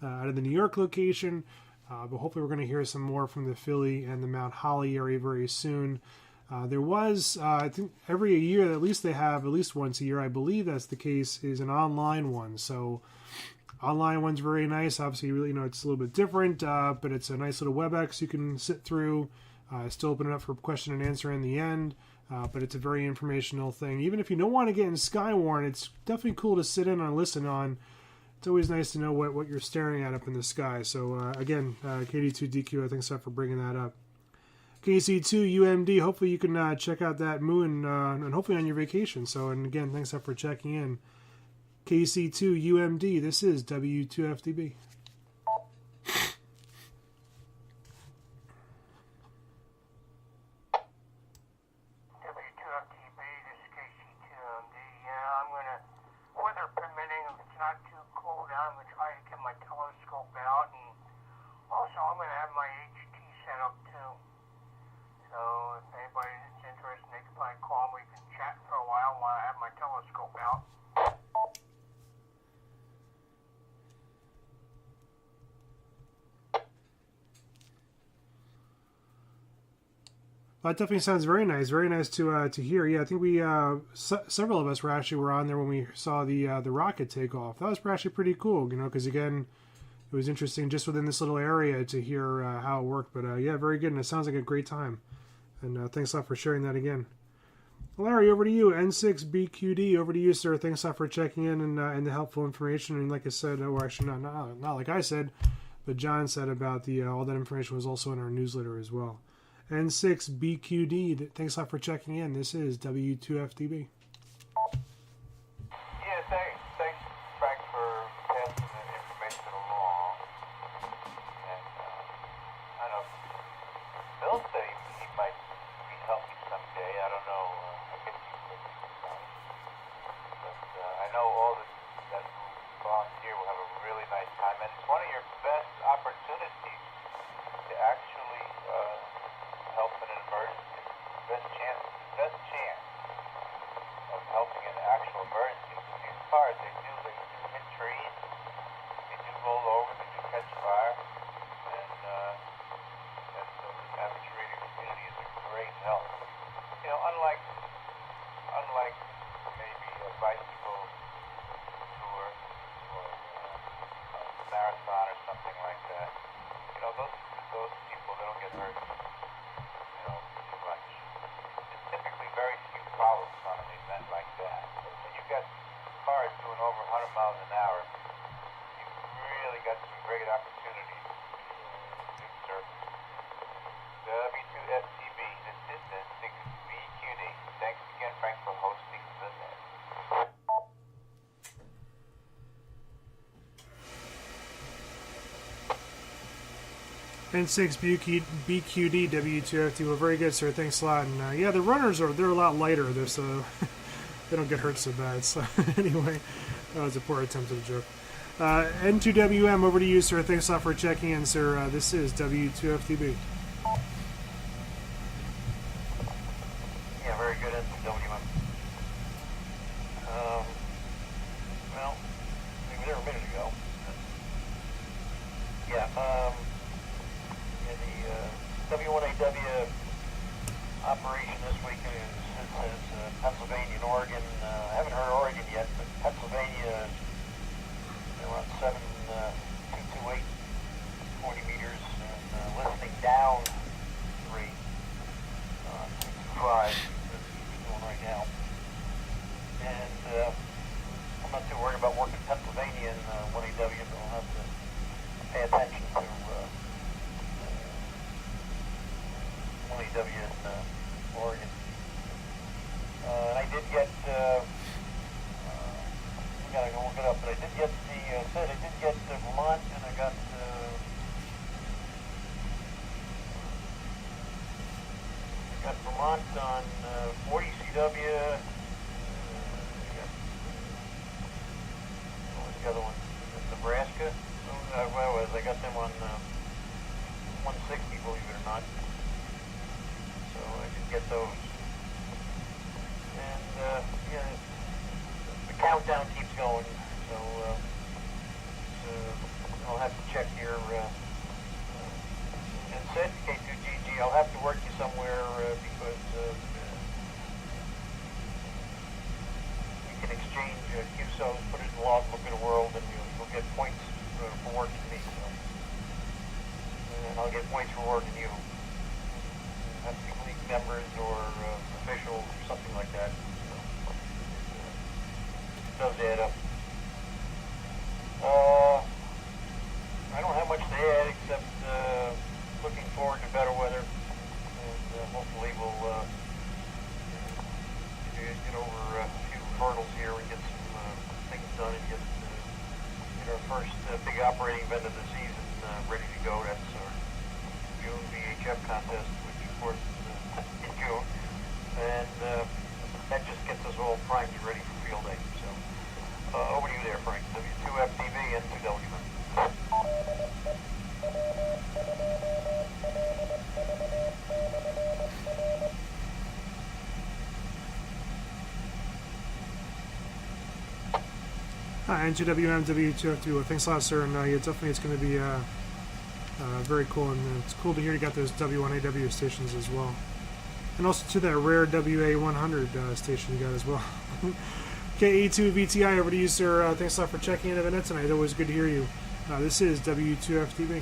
New York location. But hopefully we're going to hear some more from the Philly and the Mount Holly area very soon. There was, I think, every year, at least they have, at least once a year, I believe that's the case, is an online one. So online one's very nice. Obviously, really, it's a little bit different, but it's a nice little WebEx you can sit through. Still open it up for question and answer in the end, but it's a very informational thing. Even if you don't want to get in Skywarn, it's definitely cool to sit in and listen on. It's always nice to know what you're staring at up in the sky. So again, KD2DQ, thanks for bringing that up. KC2UMD, hopefully you can check out that moon and hopefully on your vacation. So, and again, thanks for checking in. KC2UMD, this is W2FDB. W2FTB, this is KC2MD. Yeah, I'm going to, weather permitting, if it's not too cold out, I'm going to try to get my telescope out. And also, I'm going to have my HT set up too. So if anybody's interested, they can probably call me. We can chat for a while I have my telescope out. That definitely sounds very nice. Very nice to hear. Yeah, I think we several of us were on there when we saw the rocket take off. That was actually pretty cool, because again, it was interesting just within this little area to hear how it worked. But yeah, very good, and it sounds like a great time. And thanks a lot for sharing that again. Larry, over to you. N6BQD, over to you, sir. Thanks a lot for checking in and the helpful information. And like I said, or actually not like I said, but John said about the all that information was also in our newsletter as well. N6BQD, thanks a lot for checking in. This is W2FDB. Yeah, thanks, Frank, for passing the information along. And I know Bill said he might be helping someday. I don't know. I guess he's looking for something. But I know all that volunteer will have a really nice time. And it's one of your best opportunities to actually help in an emergency. Best chance of helping in actual emergencies. These cars, they do hit trees, they do roll over, they do catch fire, and so the amateur radio community is a great help. Unlike maybe a bicycle tour or a marathon or something like that. Those people, they don't get hurt. Too much. There's typically very few problems on an event like that. But when you've got cars doing over 100 miles an hour, you've really got some great opportunities to do service. W2FTB, this is the 6BQD. Thanks again, Frank, for hosting the net. N6BQD W2FT. Well, very good, sir. Thanks a lot. And yeah, the runners they're a lot lighter, so they don't get hurt so bad. So anyway, that was a poor attempt at a joke. N2WM, over to you, sir. Thanks a lot for checking in, sir. This is W2FTB. Yeah, very good, N2WM. Well, we were there a minute ago. Yeah, the W1AW operation this week is Pennsylvania and Oregon. I haven't heard Oregon yet, but Pennsylvania, they're on 7228, 40 meters, and listening down 3, 225, that's what we're doing right now. And I'm not too worried about working Pennsylvania and 1AW, but I'll have to pay attention to 1AW in Oregon. And I did get, we gotta go look it up, but I did get Vermont, and I got, Vermont on 40 CW, what's the other one? Nebraska. I got them on 160, believe it or not. So I did get those. And yeah, the countdown keeps going, so I'll have to check your and said K2GG. I'll have to work you somewhere because we can exchange QSOs, put it in the logbook of the world, and you'll get points for working me. So. And I'll get points for working you. Have to be league members or officials or something like that. So, it does add up. I don't have much to add except looking forward to better weather, and hopefully we'll get over a few hurdles here and get some things done and get our first big operating event of the season ready to go. That's our June VHF contest, which of course is in June, and that just gets us all primed and ready for field day. So over to you there, Frank. W2FTV and 2W. Hi, N2WM, W2FTV. Thanks a lot, sir. And yeah, definitely it's going to be very cool. And it's cool to hear you got those W1AW stations as well. And also to that rare WA100 station you got as well. KE2VTI, over to you, sir. Thanks a lot for checking in the net tonight. Always good to hear you. This is W2FTV.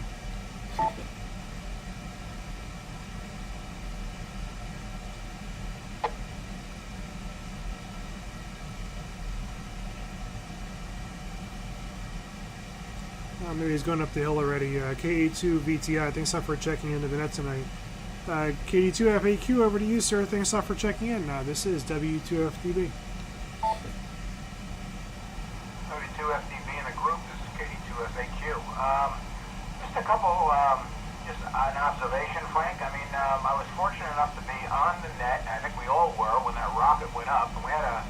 Maybe he's going up the hill already. KE2VTI, thanks a lot for checking into the net tonight. KD2FAQ, over to you, sir. Thanks a lot for checking in. This is W2FTV. W2FTV in the group. This is KD2FAQ. Just a couple, just an observation, Frank. I mean, I was fortunate enough to be on the net. I think we all were when that rocket went up, and we had a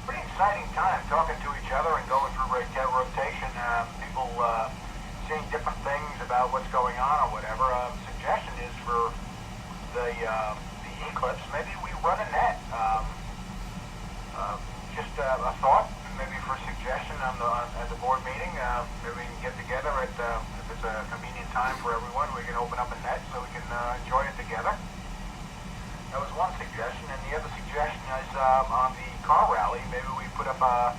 pretty exciting time talking to each other and going through rotation. People seeing different things about what's going on or whatever. Suggestion is for the eclipse, maybe we run a net. Just a thought, maybe for suggestion at the board meeting. Maybe we can get together at if it's a convenient time for everyone. We can open up a net so we can enjoy it together. That was one suggestion, and the other suggestion is on the car rally. Maybe we put up a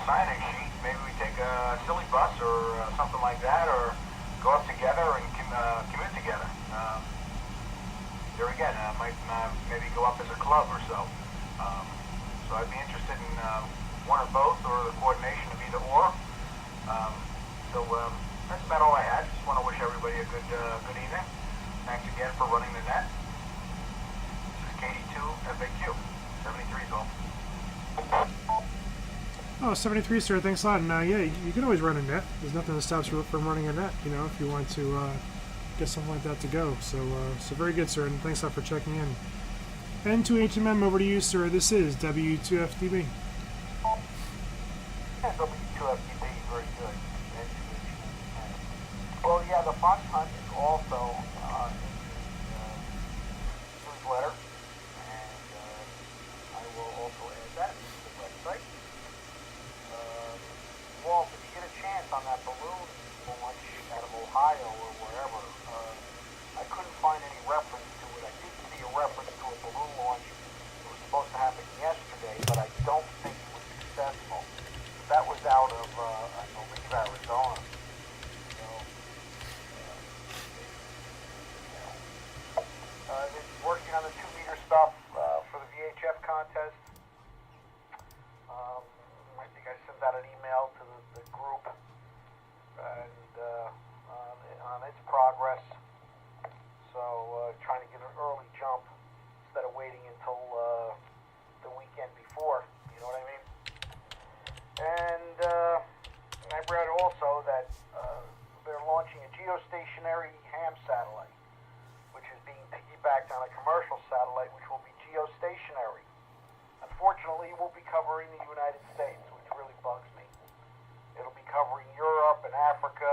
sign-in sheet. Maybe we take a silly bus or something like that, or go up together and commute together. There again, might maybe go up as a club or so. So I'd be interested in one or both, or the coordination of either or. So that's about all I had. Just want to wish everybody a good evening. Thanks again for running the net. This is KD2FAQ. 73 is all. Oh, 73, sir. Thanks a lot. And yeah, you can always run a net. There's nothing that stops you from running a net, you know, if you want to get something like that to go. So very good, sir. And thanks a lot for checking in. N2HMM, over to you, sir. This is W2FTV. Yeah, W2FTV, very good. Well, yeah, the fox hunt is also in the newsletter, and I will also add that to the website. Walt, if you get a chance on that balloon launch out of Ohio or wherever, I couldn't find any reference to it. I did see a reference to a balloon launch that was supposed to happen yesterday, but I don't think it was successful. That was out of, I believe, Arizona. So, they're working on the 2-meter stuff for the VHF contest. I think I sent out an email to the group and on its progress. So trying to get an early jump instead of waiting until the weekend before. You know what I mean? And I read also that they're launching a geostationary ham satellite, which is being piggybacked on a commercial satellite, which will be geostationary. Unfortunately, it will be covering the United States, which really bugs me. It'll be covering Europe and Africa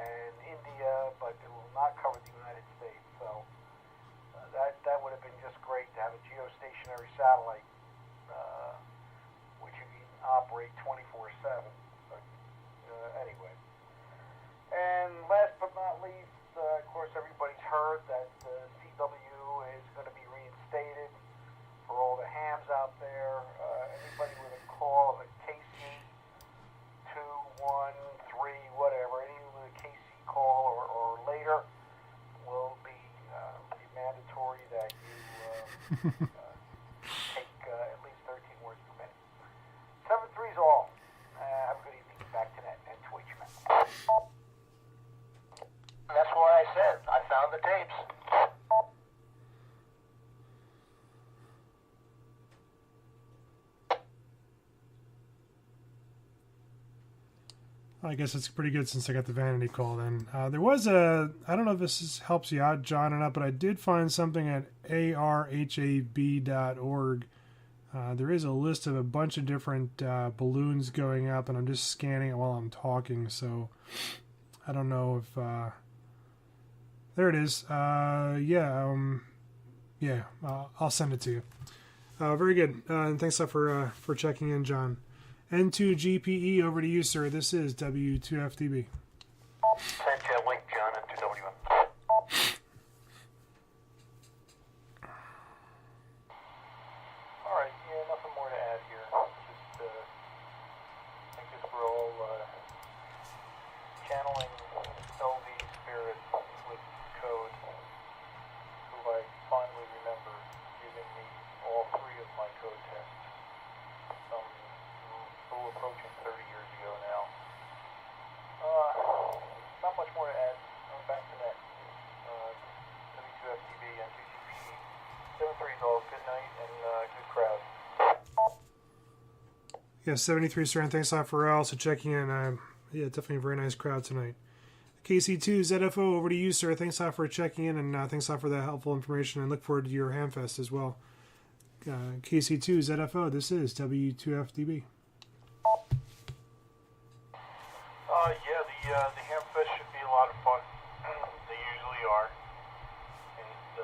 and India, but it will not cover the United States. So that would have been just great to have a operate 24/7. But anyway. And last but not least, of course, everybody's heard that CW is going to be reinstated for all the hams out there. Anybody with a call of a KC 213, whatever, any with a KC call or later will be mandatory that you take at least 13 words per minute. 7-3's all. Have a good evening. Back to net and Twitch, man. That's why I said I found the tapes. I guess it's pretty good since I got the vanity call then. There was I don't know if helps you out, John, or not, but I did find something at arhab.org. There is a list of a bunch of different balloons going up, and I'm just scanning it while I'm talking, so I don't know if... there it is. I'll send it to you. Very good. And thanks a lot for checking in, John. N2GPE, over to you, sir. This is W2FDB. Sent you a link, John, into WM. All right, yeah, nothing more to add here. Just, I guess we're all channeling LV spirit with code, who I fondly remember giving me all three of my code tests. Approaching 30 years ago now. Not much more to add. Back to net. W2FTB and 2GPE. 7-3's all. Good night and good crowd. Yeah, 73, sir, and thanks a lot for also checking in. Yeah, definitely a very nice crowd tonight. KC2 ZFO, over to you, sir. Thanks a lot for checking in, and thanks a lot for the helpful information, and look forward to your Hamfest as well. KC2 ZFO, this is W2FDB. The Hamfest should be a lot of fun. They usually are. And,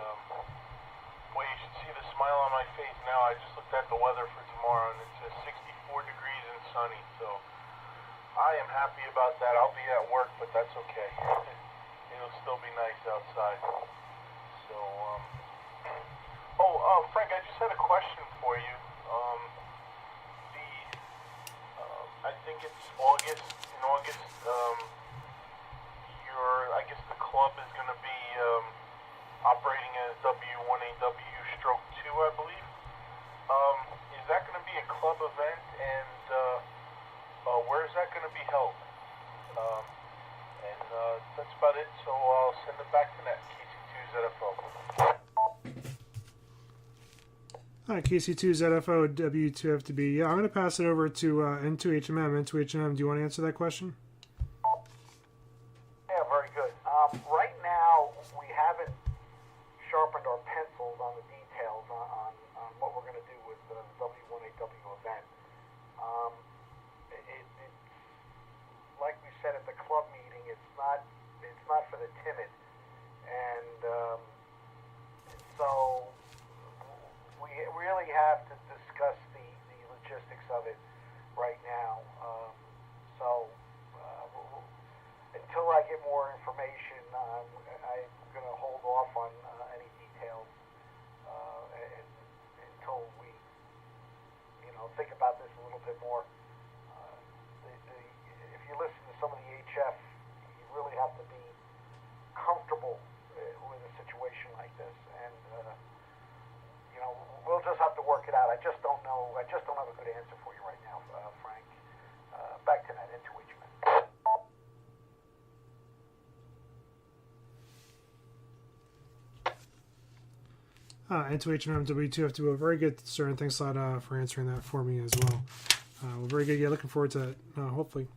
well, you should see the smile on my face now. I just looked at the weather for tomorrow, and it says 64 degrees and sunny, so I am happy about that. I'll be at work, but that's okay. It'll still be nice outside. So, Frank, I just had a question for you. I think it's August. In August, I guess the club is going to be operating as W1AW stroke 2, I believe. Is that going to be a club event, and where is that going to be held? That's about it, so I'll send it back to net, KC2ZFO. Hi, KC2ZFO, W2FDB. Yeah, I'm going to pass it over to N2HMM. N2HMM, do you want to answer that question? Yeah, very good. Right now, we haven't sharpened our pencils on the details on what we're going to do with the W1AW event. It's like we said at the club meeting. It's not for the timid, and so we really have to discuss the logistics of it right now. Until I get more information, I'm going to hold off on any details until we, think about this a little bit more. If you listen to some of the HF, you really have to be comfortable with a situation like this, and we'll just have to work it out. I just don't know. I just don't have a good answer for you right now, Frank. Back to that intuition. N2HMM W2FDB, very good, sir, and thanks a lot for answering that for me as well. Well, very good. Yeah, looking forward to it. Hopefully.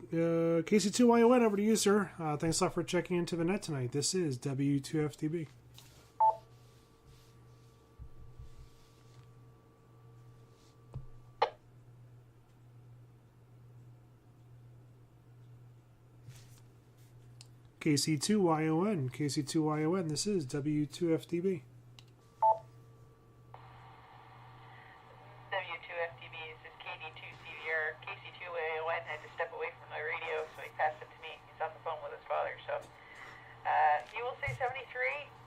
KC2YON, over to you, sir. Thanks a lot for checking into the net tonight. This is W2FDB. KC2YON, this is W2FDB. W2FTB. This is KD2CVR. KC2AON had to step away from the radio, so he passed it to me. He's on the phone with his father, so he will say 73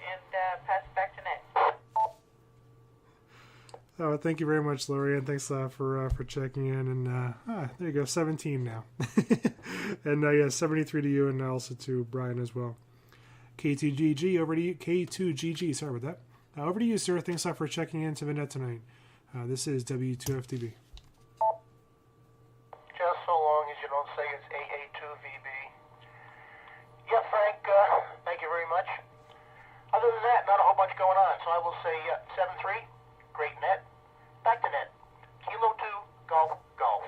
and pass it back to Ned. Oh, thank you very much, Lori, and thanks for checking in. And there you go, 17 now. And yeah, 73 to you, and also to Brian as well. K2GG, over to you. K2GG, sorry about that. Over to you, sir. Thanks a lot for checking in to the net tonight. This is W2FTB. Just so long as you don't say it's AA2VB. Yeah, Frank, thank you very much. Other than that, not a whole bunch going on, so I will say 7-3, great net. Back to net. Kilo 2, golf, golf.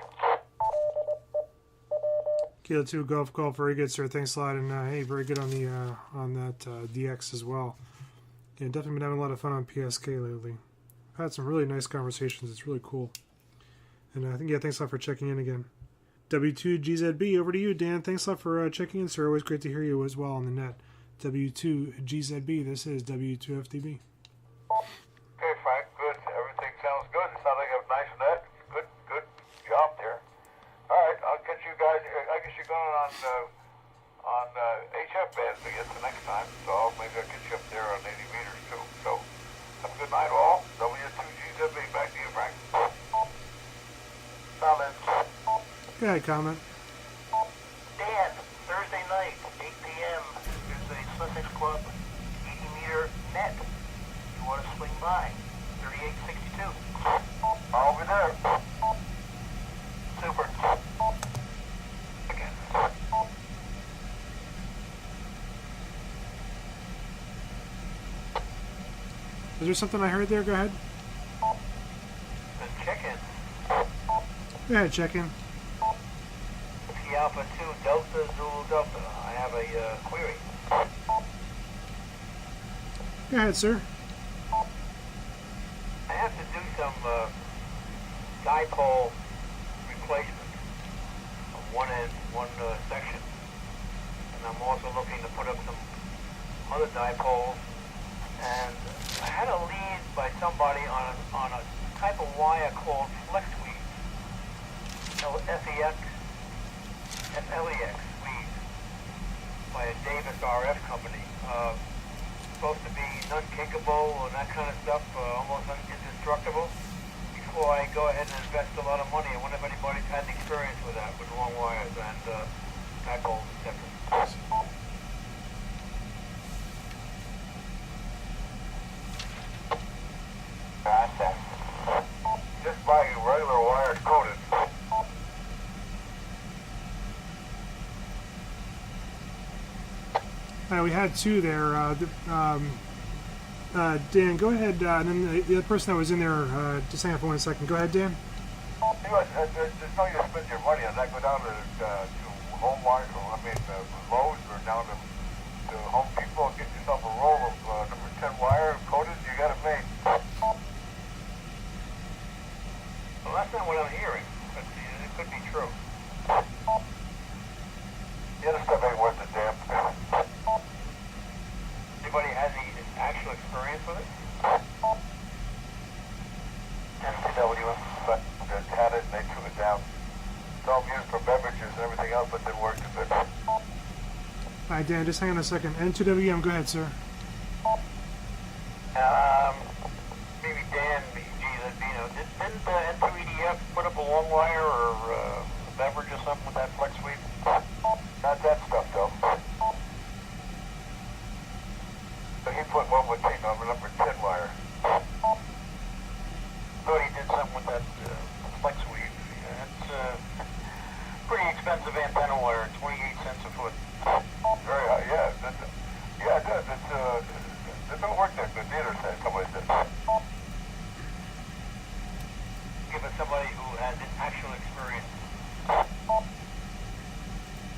Kilo 2, golf, golf. Very good, sir. Thanks a lot. And hey, very good on the on that DX as well. Yeah, definitely been having a lot of fun on PSK lately. I've had some really nice conversations. It's really cool. And I think, yeah, thanks a lot for checking in again. W2GZB, over to you, Dan. Thanks a lot for checking in, sir. Always great to hear you as well on the net. W2GZB, this is W2FTB. Okay, Frank, good. Everything sounds good. It sounds like a nice net. Good job there. All right, I'll get you guys. I guess you're going on HF bands, I guess, the next time. So maybe I'll get you up there on 80 meters too. So have a good night, all. W2GZB, back to you, Frank. Comments. Go ahead, comment. Dan, Thursday night, 8 p.m. There's a Sussex Club 80-meter net. You want to swing by? 3862. I'll be there. Super. Again. Is there something I heard there? Go ahead. The chicken. Go ahead, check in. Whiskey Alpha 2 Delta Zulu Delta. I have a query. Go ahead, sir. I have to do some dipole replacement of one section. And I'm also looking to put up some other dipoles. And I had a lead by somebody on a type of wire called flex weave. FLEX weave by a Davis RF company. Supposed to be non-kickable and that kind of stuff, almost indestructible. Before I go ahead and invest a lot of money, I wonder if anybody's had experience with that, with long wires and dipole separate. Just buy regular wires coated. We had two there. Dan, go ahead. And then the other person that was in there, just hang on for 1 second. Go ahead, Dan. There's no use spending your money on that. Go down to Home Wire, Lowe's, or down to Home Depot and get yourself a roll of number 10 wire coated. You got it made. Well, that's not what I'm hearing, but it could be true. The other stuff ain't worth a damn. Anybody has any actual experience with it? STW, but they had it and they took it down. It's all used for beverages and everything else, but didn't work too good. All right, Dan, just hang on a second. N2WM, go ahead, sir. Maybe Dan, didn't N2EDF put up a long wire or a beverage or something with that flex weave? Not that stuff, though. But he put one with number 10 wire. Thought he did something with that flex weave. Yeah, it's pretty expensive antenna wire, 28 cents a foot. Very high, yeah. It does. It don't work that good neither, somebody said. Give it somebody who has actual experience.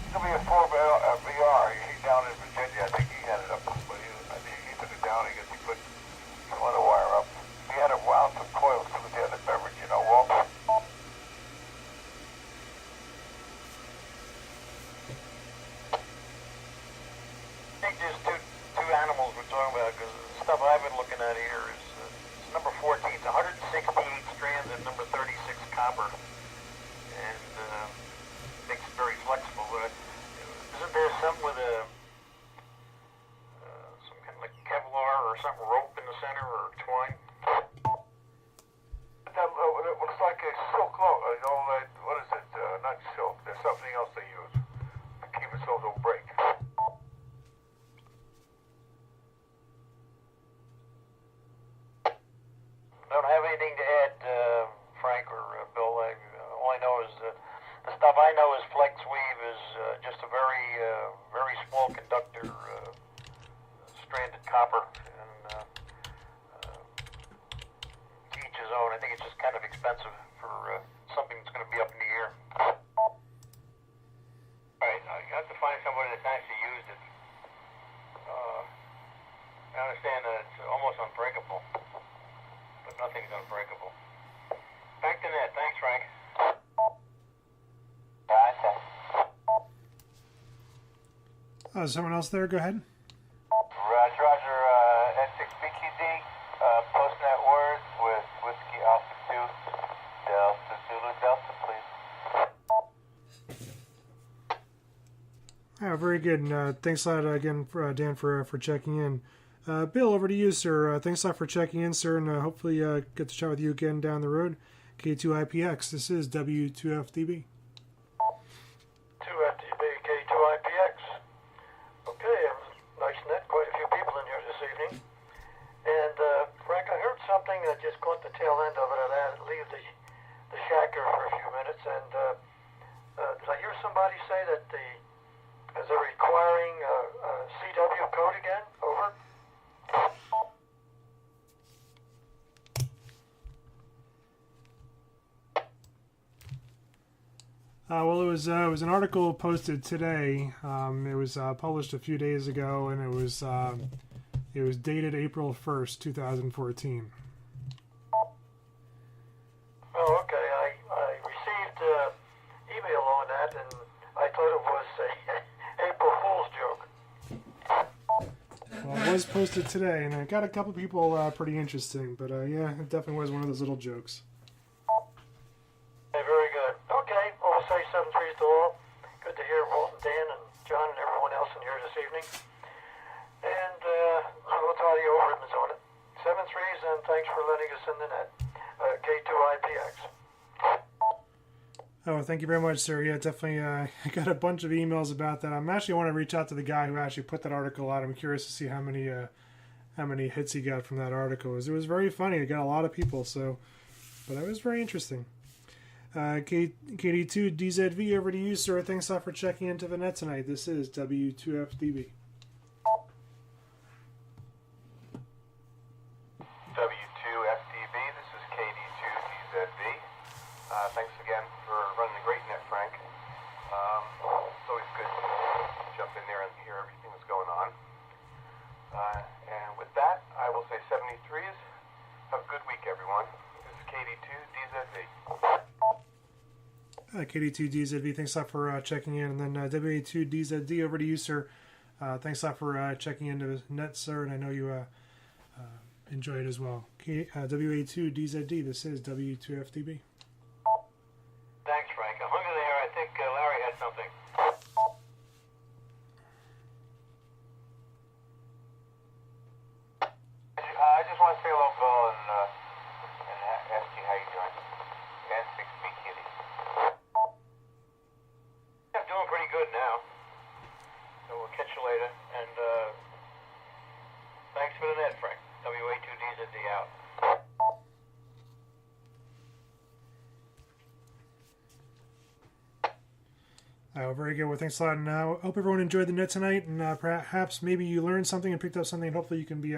There'll be a 4VR. He's down in Virginia. I think he had it up, but I think he took it down. I guess he put some other wire up. He had it wound some coils to the other beverage, Walt. I think there's two animals we're talking about, because the stuff I've been looking at here is number 14. It's 168 strands and number 36 what is like a silk load. What is it? Not silk. There's something else they use to keep it so it don't break. Don't have anything to add, Frank or Bill. All I know is the stuff I know is flex weave is just a very, very small conductor, stranded copper, and to each his own. I think it's just kind of expensive for something that's going to be up in the air. Right, I have to find somebody that's actually used it. I understand that it's almost unbreakable, but nothing's unbreakable. Back to net. Thanks, Frank. Someone else there? Go ahead. Roger, N6BQD, postnet words with Whiskey Alpha 2, Delta Zulu Delta, please. Very good. And, thanks a lot again, Dan, for checking in. Bill, over to you, sir. Thanks a lot for checking in, sir, and hopefully get to chat with you again down the road. K2IPX, this is W2FDB. 2FDB, K2IPX. Okay, nice net, quite a few people in here this evening. And, Frank, I heard something that just caught the tail end of it. I had to leave the shacker for a few minutes, and did I hear somebody say that they're requiring a CW code again? Over? Well, it was an article posted today. It was published a few days ago, and it was dated April 1st, 2014. Oh, okay. I received email on that, and I thought it was a April Fool's joke. Well, it was posted today, and it got a couple people pretty interesting. But yeah, it definitely was one of those little jokes. Very good. Okay, well, we'll say 7-3 to all. Good to hear Walt and Dan and John and everyone else in here this evening. And we'll tell you overribbons on it. 7-3s, and thanks for letting us in the net. K2IPX. Oh, thank you very much, sir. Yeah, definitely. I got a bunch of emails about that. I'm actually want to reach out to the guy who actually put that article out. I'm curious to see how many hits he got from that article. It was very funny. It got a lot of people. But it was very interesting. KD2 DZV, over to you, sir. Thanks a lot for checking into the net tonight. This is W2FDB. W2FDB, this is KD2DZV. Thanks again for running the great net, Frank. It's always good to jump in there and hear everything that's going on. And with that, I will say 73s. Have a good week, everyone. This is KD2DZV. KD2DZV, thanks a lot for checking in. And then WA2DZD, over to you, sir. Thanks a lot for checking into the net, sir. And I know you enjoy it as well. WA2DZD, this is W2FDB. Thanks, Frank. I'm hungry there. I think Larry had something. I just want to say hello, Bill, and ask you how you're doing. N6B Kitty. I'm doing pretty good now. So we'll catch you later. And thanks for the net, Frank. WA2DZD out. Very good. Well, thanks a lot. And I hope everyone enjoyed the net tonight. And perhaps maybe you learned something and picked up something. And hopefully you can be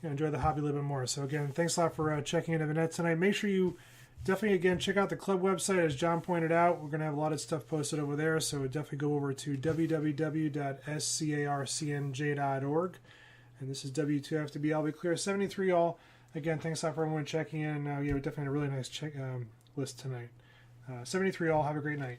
enjoy the hobby a little bit more. So again, thanks a lot for checking into the net tonight. Make sure you definitely, again, check out the club website. As John pointed out, we're going to have a lot of stuff posted over there. So definitely go over to www.scarcnj.org. And this is W2FDB. I'll be clear. 73 all. Again, thanks a lot for everyone checking in. We definitely had a really nice list tonight. 73 all. Have a great night.